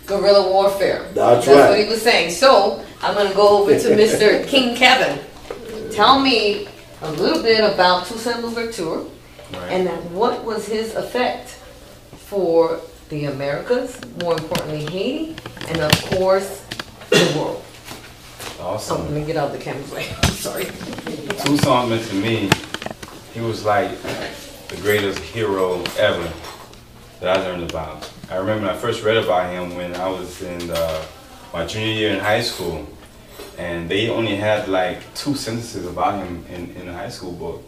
guerrilla warfare. That's right. That's what he was saying. So I'm going to go over to Mr. King Kevin. Tell me a little bit about Toussaint Louverture, and what was his effect for the Americas, more importantly Haiti, and of course the world. Awesome. Oh, let me get out of the camera's way. I'm sorry. Toussaint meant to me, he was like the greatest hero ever that I learned about. I remember I first read about him when I was in my junior year in high school, and they only had like 2 sentences about him in the high school book,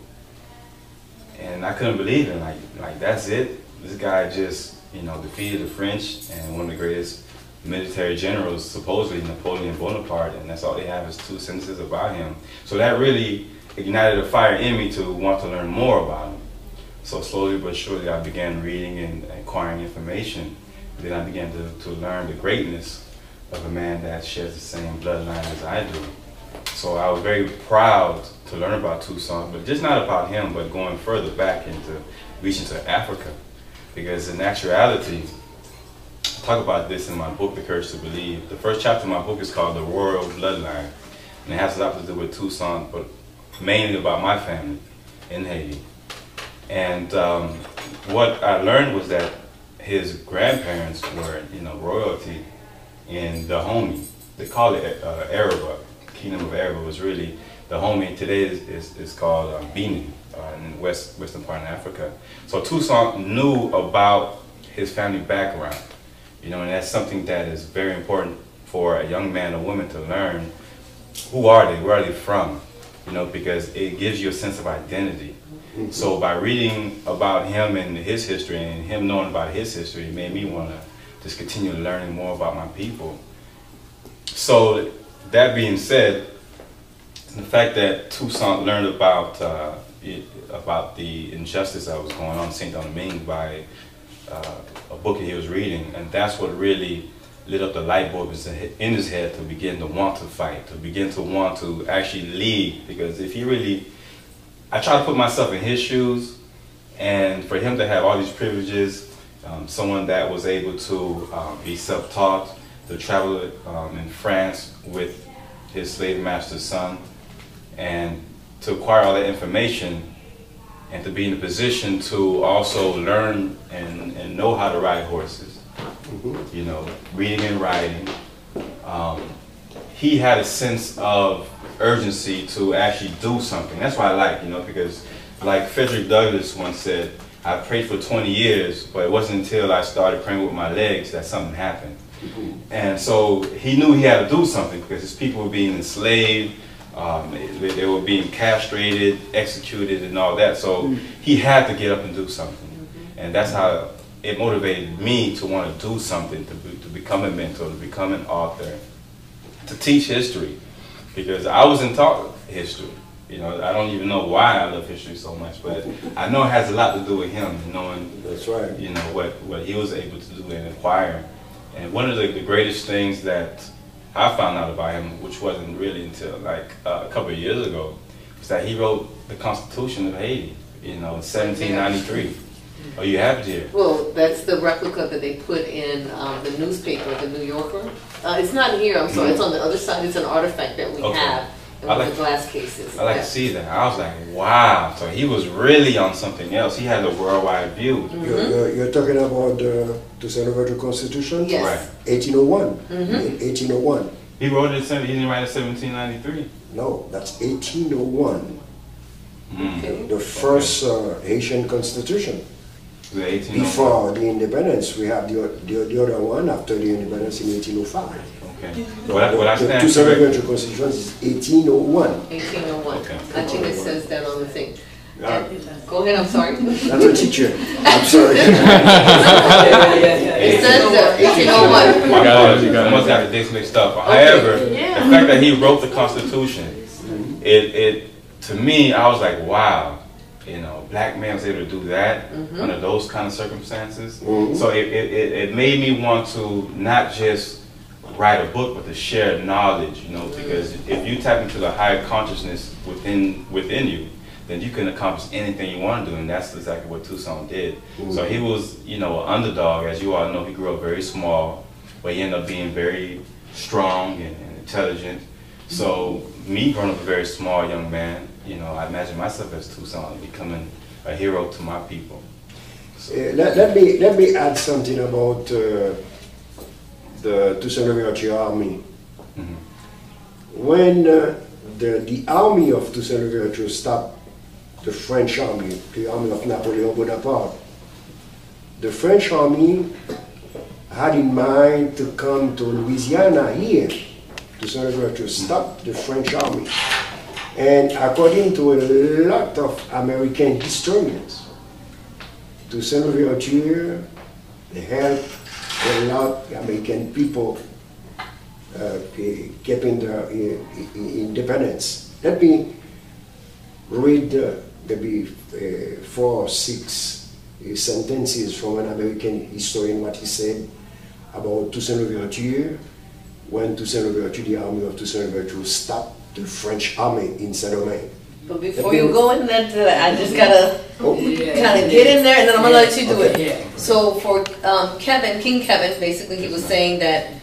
and I couldn't believe it. Like that's it. This guy just, you know, defeated the French and one of the greatest military generals, supposedly Napoleon Bonaparte, and that's all they have is 2 sentences about him. So that really ignited a fire in me to want to learn more about him. So slowly but surely I began reading and acquiring information. Then I began to learn the greatness of a man that shares the same bloodline as I do. So I was very proud to learn about Toussaint, but just not about him, but going further back into reaching to Africa. Because in actuality, I talk about this in my book, The Courage to Believe. The first chapter of my book is called The Royal Bloodline, and it has a lot to do with Toussaint, but mainly about my family in Haiti. And what I learned was that his grandparents were, you know, royalty in the Dahomey. They call it Araba. Kingdom of Araba was really the Dahomey. Today is called Benin in the western part of Africa. So Toussaint knew about his family background, you know, and that's something that is very important for a young man or woman to learn. Who are they? Where are they from? You know, because it gives you a sense of identity. So by reading about him and his history and him knowing about his history, it made me want to just continue learning more about my people. So that being said, the fact that Toussaint learned about the injustice that was going on in St. Domingue by a book that he was reading, and that's what really lit up the light bulb in his head to begin to want to fight, to begin to want to actually lead. Because if he really, I try to put myself in his shoes, and for him to have all these privileges, someone that was able to be self-taught, to travel in France with his slave master's son, and to acquire all that information, and to be in a position to also learn and know how to ride horses. You know, reading and writing. He had a sense of urgency to actually do something. That's what I like, you know, because like Frederick Douglass once said, I prayed for 20 years, but it wasn't until I started praying with my legs that something happened. And so he knew he had to do something because his people were being enslaved, they were being castrated, executed, and all that. So he had to get up and do something. And that's how it motivated me to want to do something, to become a mentor, to become an author, to teach history. Because I wasn't taught history. You know, I don't even know why I love history so much, but I know it has a lot to do with him, knowing, that's right, you know, what he was able to do and acquire. And one of the greatest things that I found out about him, which wasn't really until like a couple of years ago, was that he wrote the Constitution of Haiti, you know, in 1793. Oh, you have it here? Well, that's the replica that they put in the newspaper, the New Yorker. It's not here, I'm sorry, it's on the other side. It's an artifact that we have in one of the glass cases. I like to see that. I was like, wow. So he was really on something else. He had a worldwide view. You're talking about the Toussaint Louverture Constitution? Yes. Right. 1801. 1801. He wrote it, he didn't write it in 1793. No, that's 1801. Okay. The first Haitian Constitution. Before the independence, we have the other one after the independence in 1805. Okay. The Toussaint Louverture Constitution is 1801. 1801. Okay. I think it says that on the thing. Go ahead, I'm sorry. That's a teacher. I'm sorry. It says that 1801. My apologies, I must have the dates mixed up. However, the fact that he wrote the Constitution, it to me, I was like, wow. You know, black man was able to do that under those kind of circumstances. So it made me want to not just write a book, but to share knowledge, you know, because if you tap into the higher consciousness within you, then you can accomplish anything you want to do, and that's exactly what Toussaint did. So he was, you know, an underdog. As you all know, he grew up very small, but he ended up being very strong and intelligent. So me growing up a very small young man, you know, I imagine myself as Toussaint becoming a hero to my people. So, let me add something about the Toussaint Louverture army. When the army of Toussaint Louverture stopped the French army, the army of Napoleon Bonaparte, the French army had in mind to come to Louisiana here. Toussaint Louverture stopped the French army. And according to a lot of American historians, Toussaint Louverture helped a lot of American people keeping their independence. Let me read maybe 4 or 6 sentences from an American historian, what he said about Toussaint Louverture when Toussaint Louverture, the army of Toussaint Louverture, stopped the French army in Saint-Domingue. But before you go into that, I just gotta kind of get in there, and then I'm gonna let you do it. Yeah. So for Kevin, King Kevin, basically he was saying that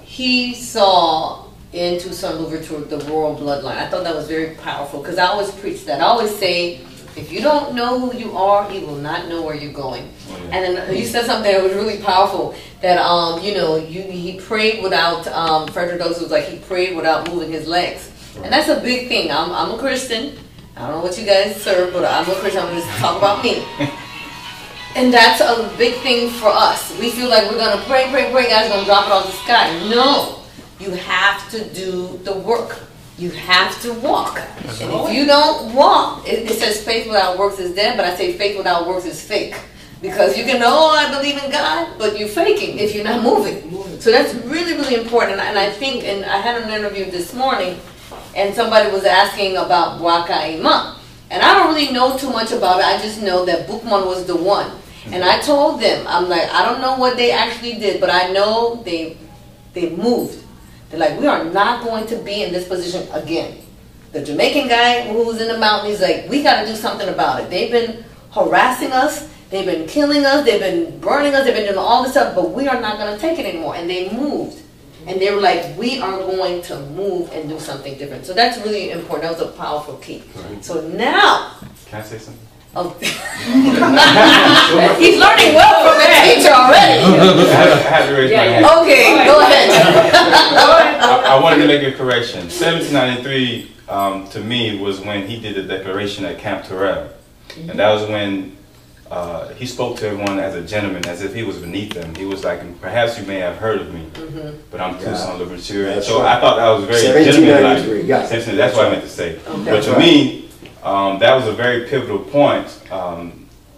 he saw in Toussaint Louverture the royal bloodline. I thought that was very powerful because I always preach that. I always say, if you don't know who you are, you will not know where you're going. And then you said something that was really powerful. That you know, he prayed without. Frederick Douglass was like he prayed without moving his legs, and that's a big thing. I'm a Christian. I don't know what you guys serve, but I'm a Christian. I'm just talking about me. And that's a big thing for us. We feel like we're gonna pray, God's gonna drop it off the sky. No, you have to do the work. You have to walk. And if you don't walk, it says faith without works is dead, but I say faith without works is fake. Because you can know, oh, I believe in God, but you're faking if you're not moving. So that's really, really important. And I think, and I had an interview this morning, and somebody was asking about Waka Ima. And I don't really know too much about it. I just know that Boukman was the one. And I told them, I'm like, I don't know what they actually did, but I know they moved. They're like, we are not going to be in this position again. The Jamaican guy who was in the mountain, he's like, we got to do something about it. They've been harassing us. They've been killing us. They've been burning us. They've been doing all this stuff, but we are not going to take it anymore. And they moved. And they were like, we are going to move and do something different. So that's really important. That was a powerful key. Right. So now. Can I say something? Oh. He's learning well from the teacher already. I had to raise my hand. Okay, go ahead. I wanted to make a correction. 1793 to me was when he did the declaration at Camp Terrell. And that was when he spoke to everyone as a gentleman, as if he was beneath them. He was like, perhaps you may have heard of me, but I'm Toussaint Louverture. And so I thought that was very gentlemanlike. Yeah. That's what I meant to say. Okay. But to me, that was a very pivotal point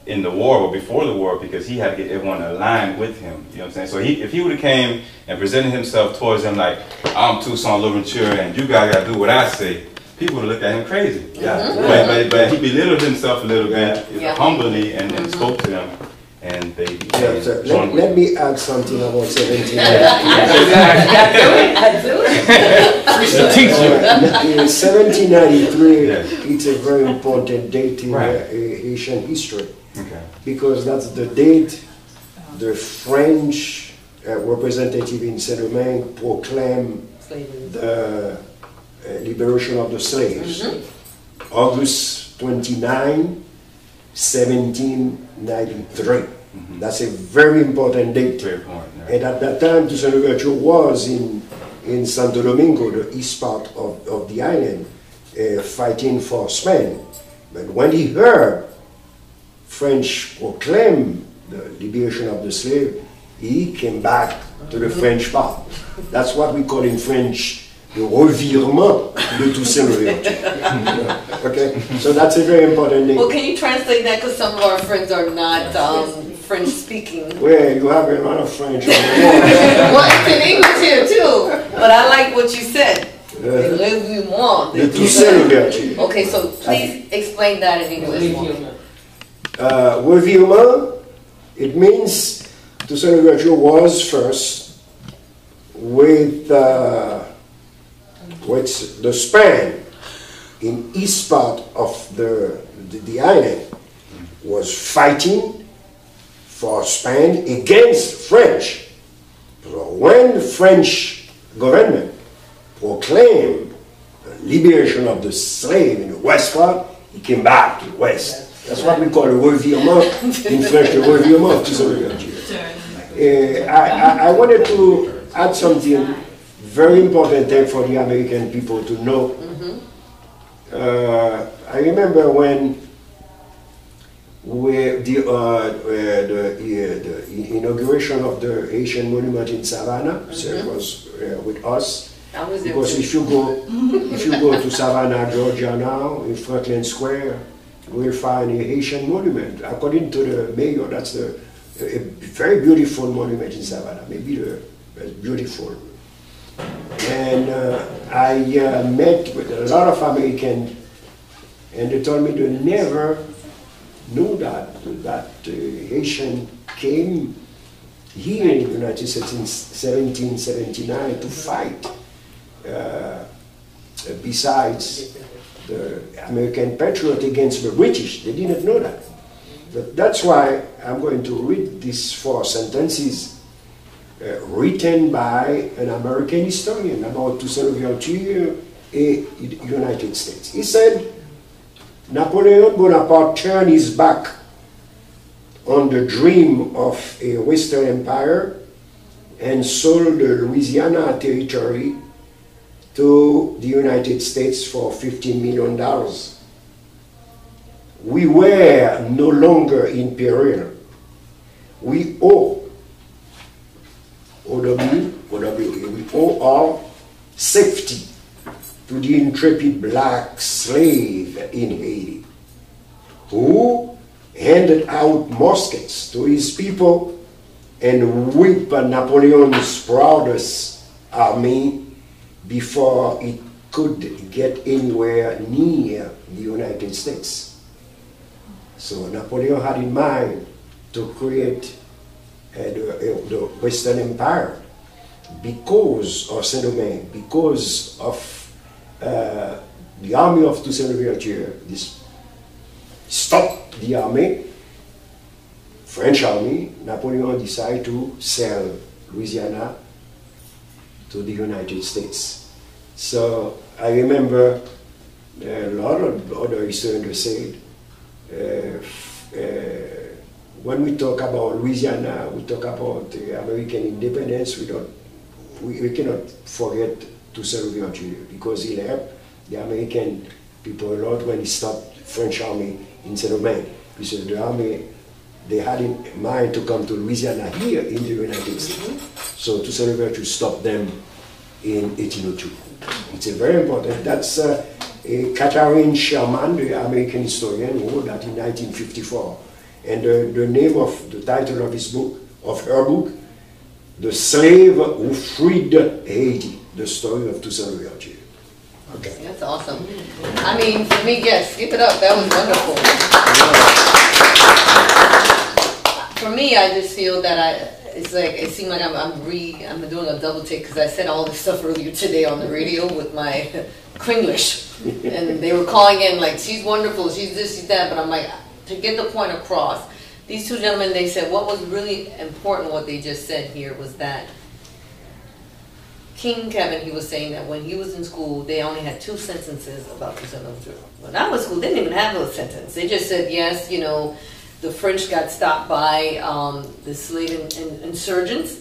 in the war, or before the war, because he had to get everyone aligned with him. You know what I'm saying? So if he would have came and presented himself towards them like, I'm Toussaint Louverture and you guys got to do what I say, people would look at him crazy. Yeah. But he belittled himself a little bit, humbly, and spoke to them. And they so let me add something about 1793. In 1793, it's a very important date in Haitian history. Because that's the date the French representative in Saint-Domingue proclaimed the liberation of the slaves. August 29, 1793. That's a very important date. And at that time, Toussaint Louverture was in Santo Domingo, the east part of the island, fighting for Spain. But when he heard French proclaim the liberation of the slave, he came back to the French part. That's what we call in French the revirement de Toussaint Louverture. Okay, so that's a very important thing. Well, can you translate that, because some of our friends are not French speaking? Well, you have a lot of French on the well, it's in English here too, but I like what you said. The revirement de Toussaint Louverture. Okay, so please explain that in English. Revirement, it means Toussaint Louverture was first with the Spain in east part of the island was fighting for Spain against French. When the French government proclaimed the liberation of the slave in the west part, he came back to the west. That's what we call a revirement in French, a revirement to the I wanted to add something very important thing for the American people to know. I remember when the inauguration of the Haitian monument in Savannah, so it was with us. Because if you go to Savannah, Georgia now, in Franklin Square, you will find a Haitian monument. According to the mayor, that's a very beautiful monument in Savannah, maybe the most beautiful. And I met with a lot of Americans, and they told me they never knew that Haitian came here in the United States in 1779 to fight. Besides the American patriot against the British, they didn't know that. But that's why I'm going to read these 4 sentences written by an American historian about Toussaint Louverture in the United States. He said, Napoleon Bonaparte turned his back on the dream of a Western empire and sold the Louisiana territory to the United States for $15 million. We were no longer in peril. We owe our safety to the intrepid black slave in Haiti, who handed out muskets to his people and whipped Napoleon's proudest army before it could get anywhere near the United States. So Napoleon had in mind to create the Western Empire because of Saint-Domingue, because of the army of Toussaint Louverture. This stopped the army, French army. Napoleon decided to sell Louisiana to the United States. So I remember a lot of other historians said, when we talk about Louisiana, we talk about American independence, we cannot forget Toussaint Louverture, because he helped the American people a lot when he stopped the French army in Saint-Domingue. Because the army, they had in mind to come to Louisiana here in the United States. So Toussaint Louverture stopped them in 1802. It's a very important. That's Catherine Sherman, the American historian, who wrote that in 1954. And the name of the title of his book, of her book, The Slave Who Freed Haiti, the story of Toussaint Louverture. Okay. That's awesome. I mean, for me, yes, keep it up. That was wonderful. For me, I just feel that it's like, it seemed like I'm doing a double take, because I said all this stuff earlier today on the radio with my Kringlish. And they were calling in like, she's wonderful, she's this, she's that, but I'm like, to get the point across, these 2 gentlemen, they said what was really important, what they just said here, was that King Kevin, he was saying that when he was in school, they only had 2 sentences about Toussaint Louverture. When I was in school, they didn't even have a sentence. They just said, yes, you know, the French got stopped by the slave insurgents,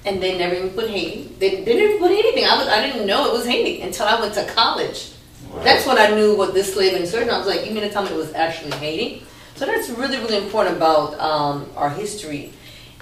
and they never even put Haiti. They didn't even put anything. I didn't know it was Haiti until I went to college. Wow. That's when I knew what this slave insurgent. I was like, you mean to tell me it was actually Haiti? So that's really, really important about our history,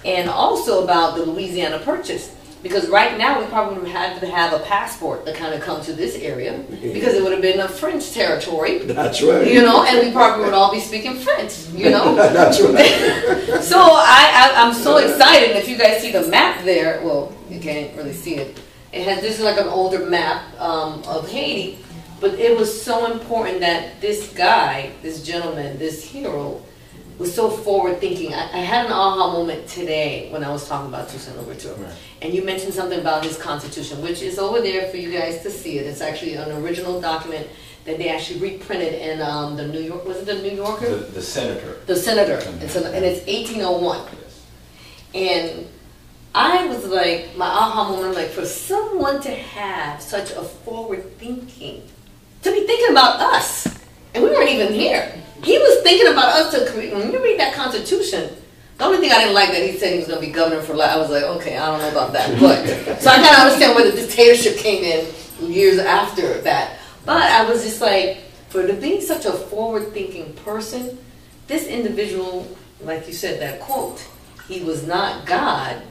and also about the Louisiana Purchase. Because right now we probably would have to have a passport to kind of come to this area, because it would have been a French territory. That's right. You know, and we probably would all be speaking French, you know. That's right. So I'm so excited. If you guys see the map there, well, you can't really see it. It has, this is like an older map of Haiti. But it was so important that this guy, this gentleman, this hero, was so forward-thinking. I had an aha moment today when I was talking about Toussaint Louverture. Right. And you mentioned something about his constitution, which is over there for you guys to see it. It's actually an original document that they actually reprinted in the New York, was it the New Yorker? The Senator. The Senator. And it's 1801. Yes. And I was like, my aha moment, like, for someone to have such a forward thinking, to be thinking about us, and we weren't even here. He was thinking about us to create. When you read that Constitution, the only thing I didn't like that he said he was going to be governor for life. I was like, okay, I don't know about that. But so I kind of understand where the dictatorship came in years after that. But I was just like, for to be such a forward-thinking person, this individual, like you said, that quote, he was not God,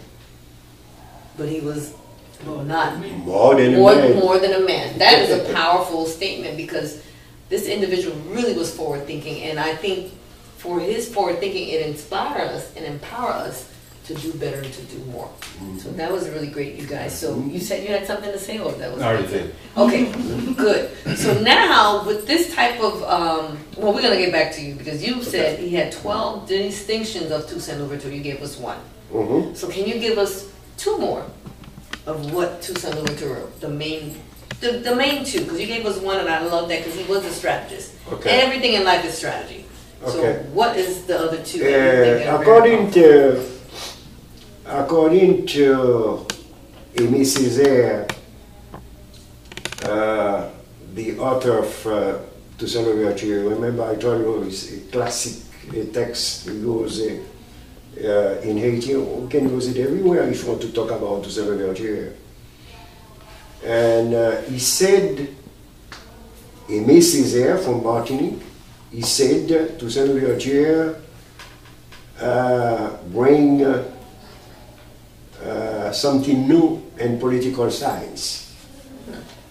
but he was not more than a man. That is a powerful statement, because this individual really was forward thinking, and I think for his forward thinking, it inspired us and empowered us to do better and to do more. So that was really great, you guys. So you said you had something to say, or that was? I already did. Okay, good. So now with this type of, well, we're gonna get back to you, because you said he had 12 distinctions of Toussaint Louverture. You gave us one. So can you give us two more of what Toussaint Louverture, the main two, because you gave us one, and I love that, because he was a strategist. Okay. Everything in life is strategy. Okay. So what is the other two? According to Aimé Césaire, the author of Toussaint Louverture, remember I told you it's a classic text. It goes in Haitian. You can use it everywhere if you want to talk about Toussaint Louverture. And he said, Aimé Césaire from Martinique, he said Toussaint Louverture bring something new in political science.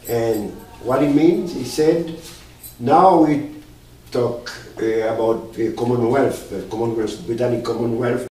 And what it means, he said, now we talk about the Commonwealth, Britannic Commonwealth,